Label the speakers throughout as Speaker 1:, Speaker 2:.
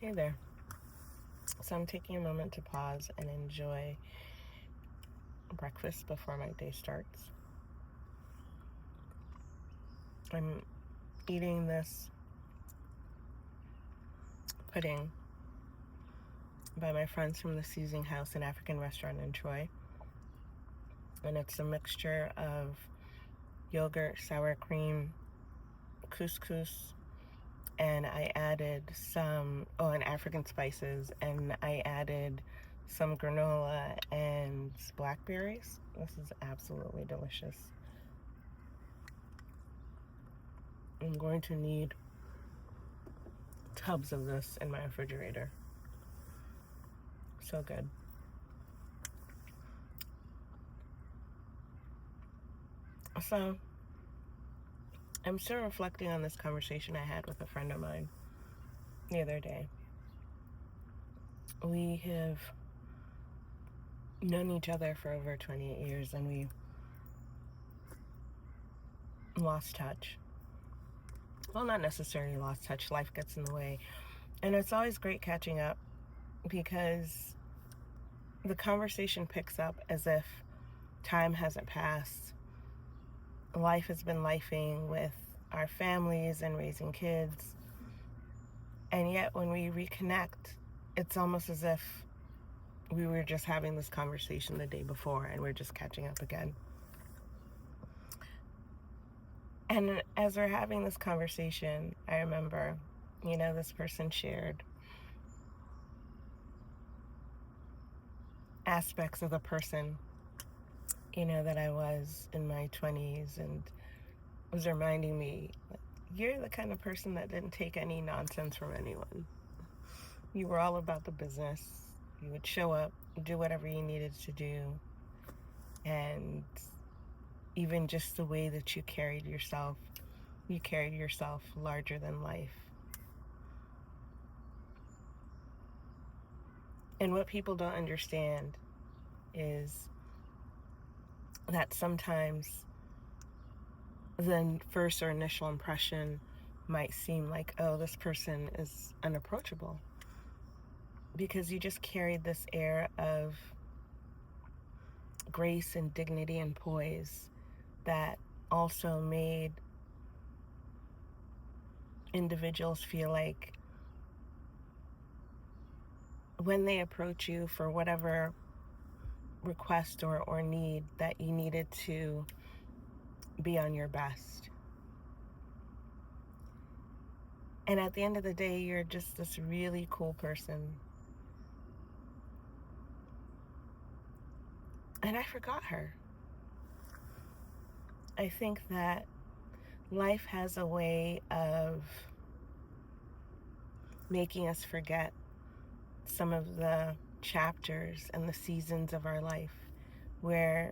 Speaker 1: Hey there. So I'm taking a moment to pause and enjoy breakfast before my day starts. I'm eating this pudding by my friends from the Seizing House, an African restaurant in Troy. And it's a mixture of yogurt, sour cream, couscous, and I added and African spices, and I added some granola and blackberries. This is absolutely delicious. I'm going to need tubs of this in my refrigerator. So good. So I'm still reflecting on this conversation I had with a friend of mine the other day. We have known each other for over 28 years, and we lost touch. Well, not necessarily lost touch. Life gets in the way. And it's always great catching up because the conversation picks up as if time hasn't passed. Life has been lifing with our families and raising kids. And yet when we reconnect, it's almost as if we were just having this conversation the day before and we're just catching up again. And as we're having this conversation, I remember, this person shared aspects of the person, that I was in my 20s, and was reminding me, you're the kind of person that didn't take any nonsense from anyone. You were all about the business. You would show up, do whatever you needed to do, and even just the way that you carried yourself larger than life. And what people don't understand is that sometimes the first or initial impression might seem like, oh, this person is unapproachable, because you just carried this air of grace and dignity and poise that also made individuals feel like when they approach you for whatever request or need, that you needed to be on your best. And at the end of the day, you're just this really cool person. And I forgot her. I think that life has a way of making us forget some of the chapters and the seasons of our life where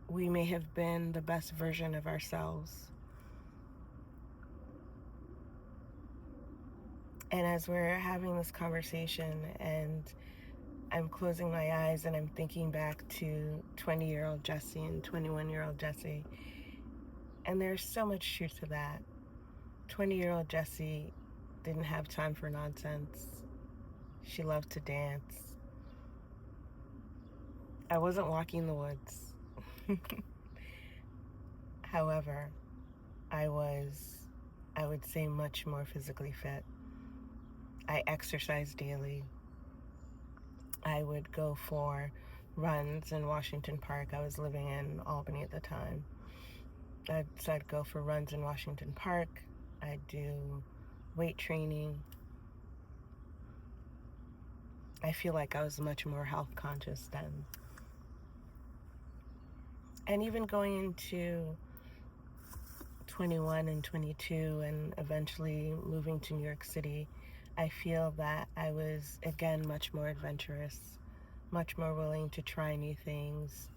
Speaker 1: we may have been the best version of ourselves. And as we're having this conversation and I'm closing my eyes and I'm thinking back to 20-year-old Jessie and 21-year-old Jessie, and there's so much truth to that. 20-year-old Jessie didn't have time for nonsense. She loved to dance. I wasn't walking the woods. However, I would say, much more physically fit. I exercised daily. I would go for runs in Washington Park. I was living in Albany at the time. So I'd go for runs in Washington Park. I'd do weight training. I feel like I was much more health conscious then. And even going into 21 and 22 and eventually moving to New York City, I feel that I was, again, much more adventurous, much more willing to try new things,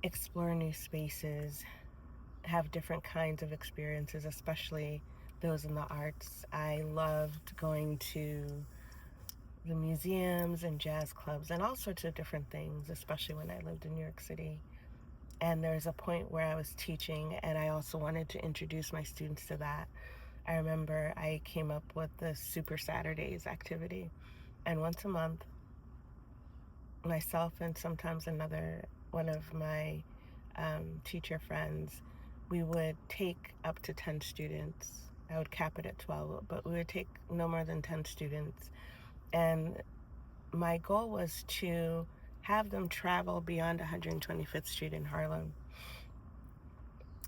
Speaker 1: explore new spaces, have different kinds of experiences, especially those in the arts. I loved going to the museums and jazz clubs and all sorts of different things, especially when I lived in New York City. And there's a point where I was teaching and I also wanted to introduce my students to that. I remember I came up with the Super Saturdays activity. And once a month, myself and sometimes another one of my teacher friends, we would take up to 10 students. I would cap it at 12, but we would take no more than 10 students. And my goal was to have them travel beyond 125th Street in Harlem.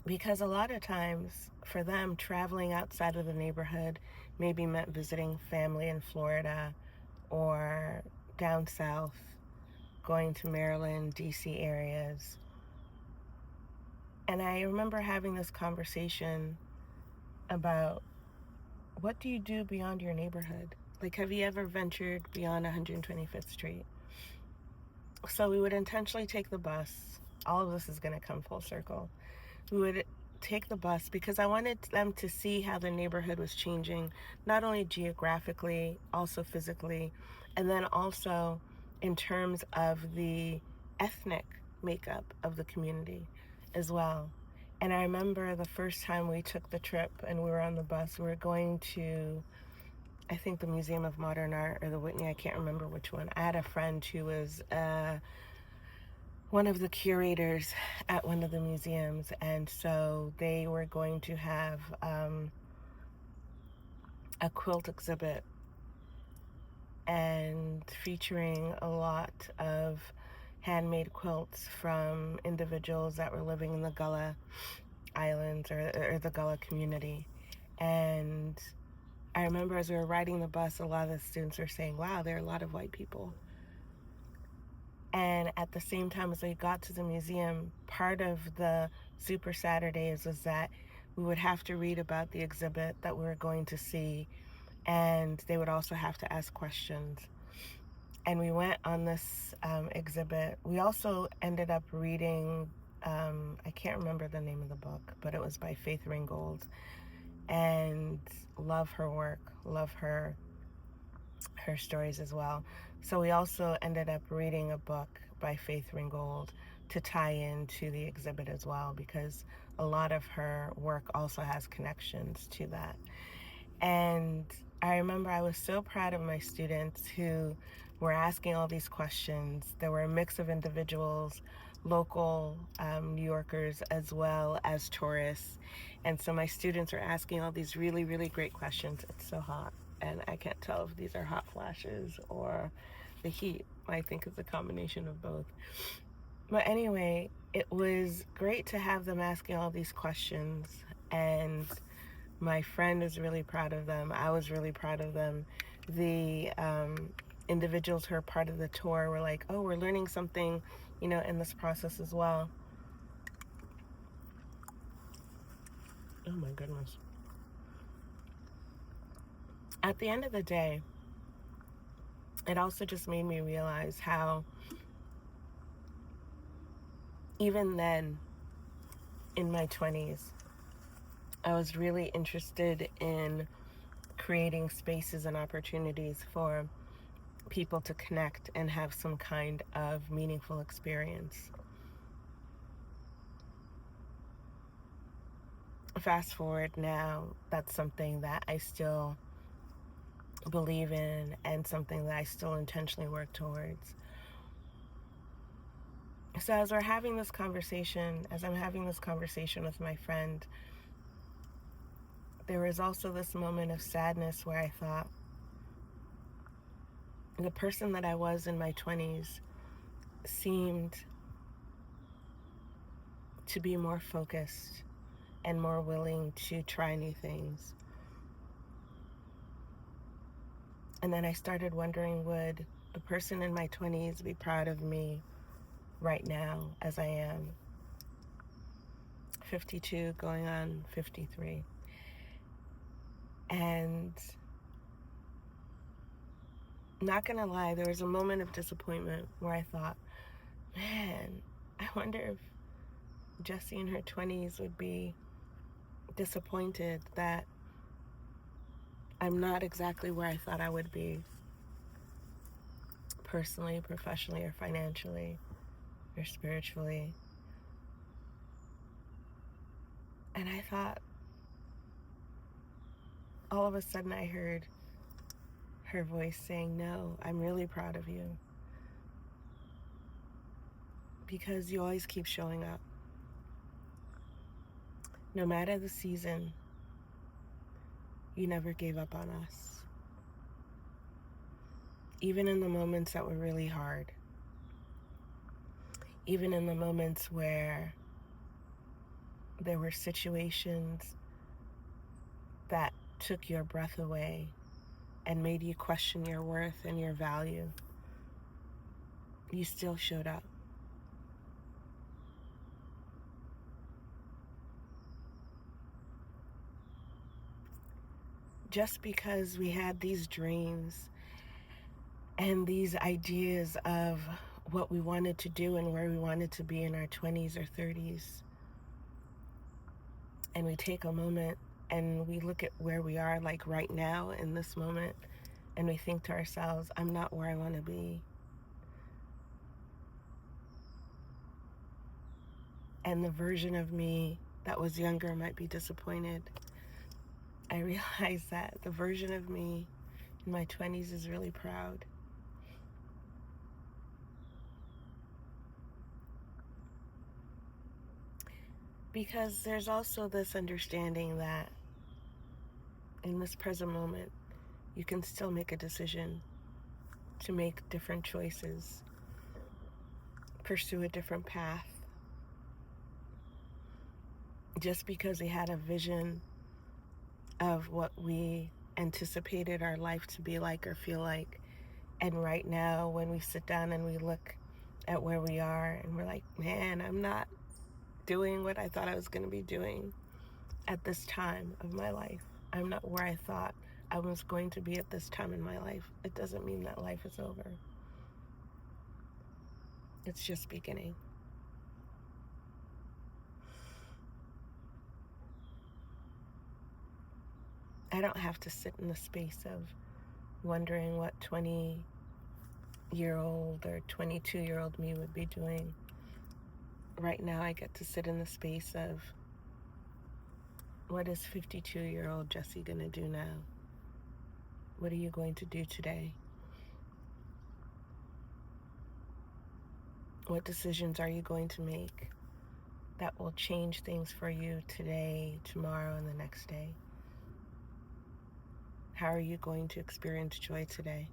Speaker 1: Because a lot of times for them, traveling outside of the neighborhood maybe meant visiting family in Florida or down south, going to Maryland, DC areas. And I remember having this conversation about, what do you do beyond your neighborhood? Like, have you ever ventured beyond 125th Street? So we would intentionally take the bus. All of this is going to come full circle. We would take the bus because I wanted them to see how the neighborhood was changing, not only geographically, also physically, and then also in terms of the ethnic makeup of the community as well. And I remember the first time we took the trip and we were on the bus, we were going to, I think, the Museum of Modern Art or the Whitney, I can't remember which one. I had a friend who was one of the curators at one of the museums, and so they were going to have a quilt exhibit and featuring a lot of handmade quilts from individuals that were living in the Gullah Islands or the Gullah community. And I remember as we were riding the bus, a lot of the students were saying, wow, there are a lot of white people. And at the same time as we got to the museum, part of the Super Saturdays was that we would have to read about the exhibit that we were going to see, and they would also have to ask questions. And we went on this exhibit. We also ended up reading, I can't remember the name of the book, but it was by Faith Ringgold. And love her work, love her stories as well. So we also ended up reading a book by Faith Ringgold to tie into the exhibit as well, because a lot of her work also has connections to that. And I remember I was so proud of my students who were asking all these questions. There were a mix of individuals, local New Yorkers, as well as tourists. And so my students are asking all these really, really great questions. It's so hot, and I can't tell if these are hot flashes or the heat. I think it's a combination of both. But anyway, it was great to have them asking all these questions, and my friend was really proud of them. I was really proud of them. The individuals who are part of the tour were like, oh, we're learning something, in this process as well. Oh my goodness. At the end of the day, it also just made me realize how even then, in my 20s, I was really interested in creating spaces and opportunities for people to connect and have some kind of meaningful experience. Fast forward now, that's something that I still believe in and something that I still intentionally work towards. So as I'm having this conversation with my friend, there was also this moment of sadness where I thought, the person that I was in my 20s seemed to be more focused and more willing to try new things. And then I started wondering, would the person in my 20s be proud of me right now as I am 52 going on 53? And not gonna lie, there was a moment of disappointment where I thought, man, I wonder if Jessie in her 20s would be disappointed that I'm not exactly where I thought I would be, personally, professionally, or financially, or spiritually. And I thought, all of a sudden I heard her voice saying, no, I'm really proud of you. Because you always keep showing up. No matter the season, you never gave up on us. Even in the moments that were really hard. Even in the moments where there were situations that took your breath away and made you question your worth and your value, you still showed up. Just because we had these dreams and these ideas of what we wanted to do and where we wanted to be in our 20s or 30s, and we take a moment and we look at where we are, like right now in this moment, and we think to ourselves, I'm not where I want to be. And the version of me that was younger might be disappointed. I realize that the version of me in my 20s is really proud. Because there's also this understanding that in this present moment, you can still make a decision to make different choices, pursue a different path. Just because we had a vision of what we anticipated our life to be like or feel like, and right now when we sit down and we look at where we are and we're like, man, I'm not doing what I thought I was going to be doing at this time of my life. I'm not where I thought I was going to be at this time in my life. It doesn't mean that life is over. It's just beginning. I don't have to sit in the space of wondering what 20-year-old or 22-year-old me would be doing. Right now I get to sit in the space of, what is 52-year-old Jessie going to do now? What are you going to do today? What decisions are you going to make that will change things for you today, tomorrow, and the next day? How are you going to experience joy today?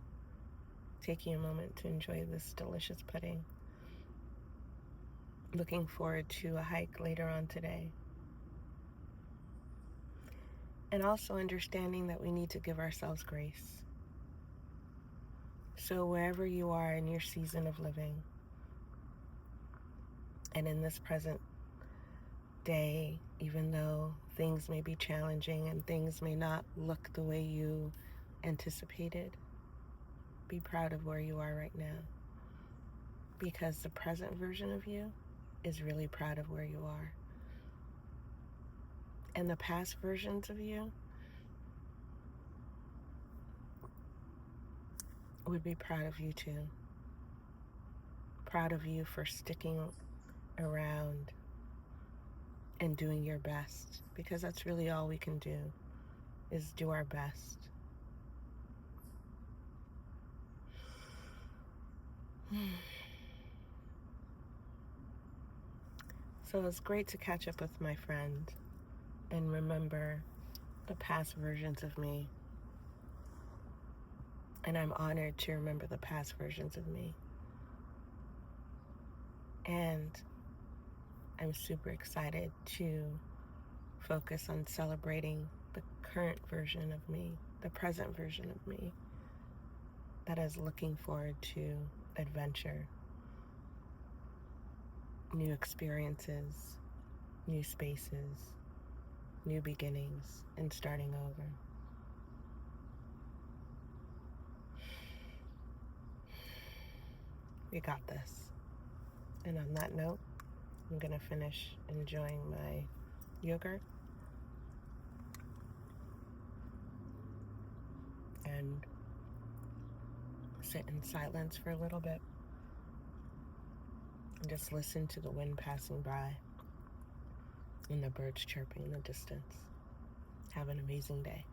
Speaker 1: Taking a moment to enjoy this delicious pudding. Looking forward to a hike later on today. And also understanding that we need to give ourselves grace. So wherever you are in your season of living, and in this present day, even though things may be challenging and things may not look the way you anticipated, be proud of where you are right now. Because the present version of you is really proud of where you are. And the past versions of you would be proud of you too. Proud of you for sticking around and doing your best, because that's really all we can do, is do our best. So it's great to catch up with my friend and remember the past versions of me. And I'm honored to remember the past versions of me. And I'm super excited to focus on celebrating the current version of me, the present version of me, that is looking forward to adventure, new experiences, new spaces, new beginnings, and starting over. We got this. And on that note, I'm gonna finish enjoying my yogurt and sit in silence for a little bit and just listen to the wind passing by and the birds chirping in the distance. Have an amazing day.